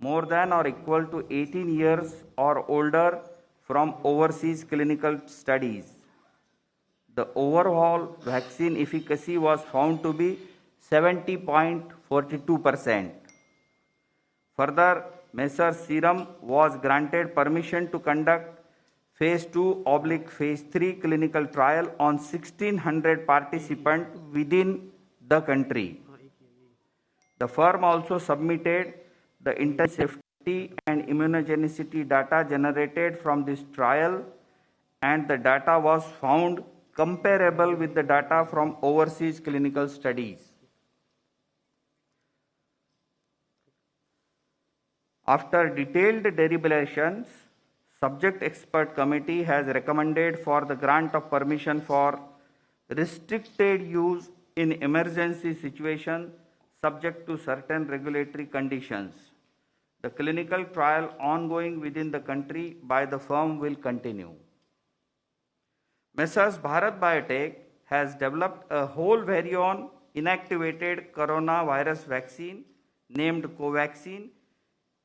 more than or equal to 18 years or older from overseas clinical studies. The overall vaccine efficacy was found to be 70.42%. Further, Messrs. Serum was granted permission to conduct Phase 2/Phase 3 clinical trial on 1600 participants within the country. The firm also submitted the internal safety and immunogenicity data generated from this trial, and the data was found comparable with the data from overseas clinical studies. After detailed deliberations, Subject Expert Committee has recommended for the grant of permission for restricted use in emergency situation subject to certain regulatory conditions. The clinical trial ongoing within the country by the firm will continue. Messrs. Bharat Biotech has developed a whole virion inactivated coronavirus vaccine named Covaxin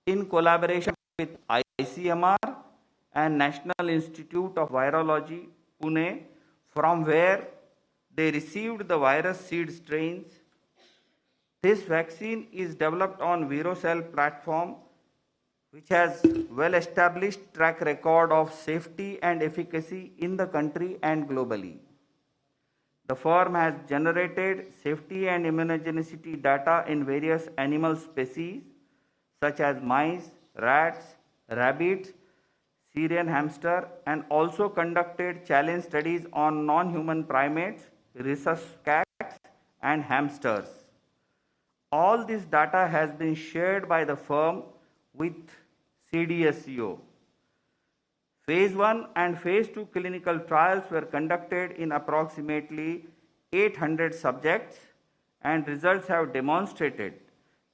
in collaboration with ICMR and National Institute of Virology, Pune, from where they received the virus seed strains. This vaccine is developed on ViroCell platform, which has well-established track record of safety and efficacy in the country and globally. The firm has generated safety and immunogenicity data in various animal species such as mice, rats, rabbits, Syrian hamster, and also conducted challenge studies on non-human primates, rhesus cats, and hamsters. All this data has been shared by the firm with CDSCO. Phase 1 and Phase 2 clinical trials were conducted in approximately 800 subjects, and results have demonstrated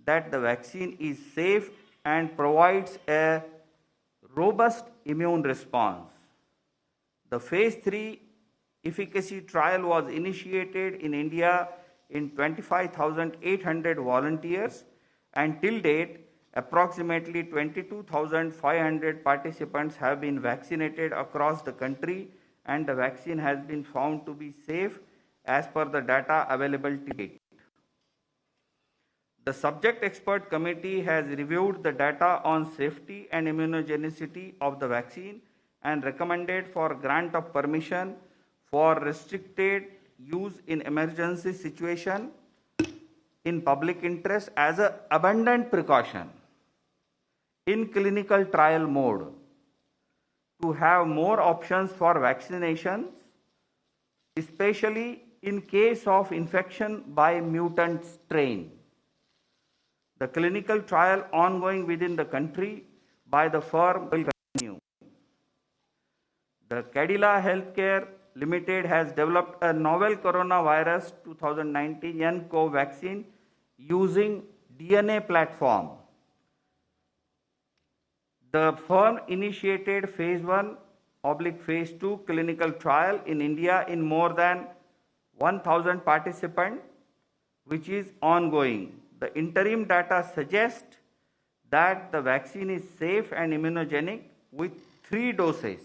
that the vaccine is safe and provides a robust immune response. The Phase 3 efficacy trial was initiated in India in 25,800 volunteers, and till date, approximately 22,500 participants have been vaccinated across the country, and the vaccine has been found to be safe as per the data available to date. The Subject Expert Committee has reviewed the data on safety and immunogenicity of the vaccine and recommended for grant of permission for restricted use in emergency situation in public interest as an abundant precaution in clinical trial mode to have more options for vaccinations, especially in case of infection by mutant strain. The clinical trial ongoing within the country by the firm will continue. The Cadila Healthcare Limited has developed a novel coronavirus 2019 nCoV vaccine using DNA platform. The firm initiated Phase 1/Phase 2 clinical trial in India in more than 1,000 participants, which is ongoing. The interim data suggests that the vaccine is safe and immunogenic with 3 doses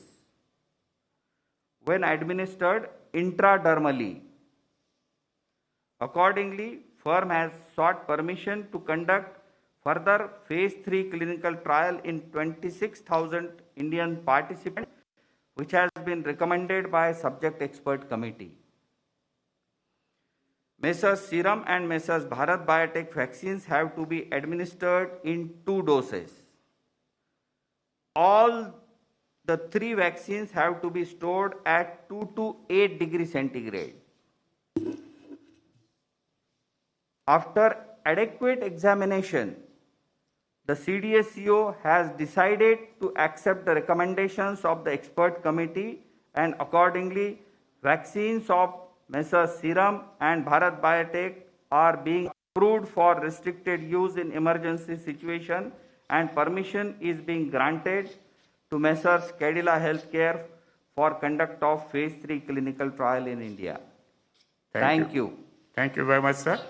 when administered intradermally. Accordingly, firm has sought permission to conduct further Phase 3 clinical trial in 26,000 Indian participants, which has been recommended by Subject Expert Committee. Messrs. Serum and Messrs. Bharat Biotech vaccines have to be administered in 2 doses. All the 3 vaccines have to be stored at 2 to 8 degrees centigrade. After adequate examination, the CDSCO has decided to accept the recommendations of the expert committee, and accordingly, vaccines of Messrs. Serum and Bharat Biotech are being approved for restricted use in emergency situation, and permission is being granted to Messrs. Cadila Healthcare for conduct of Phase 3 clinical trial in India. Thank you. Thank you very much, sir.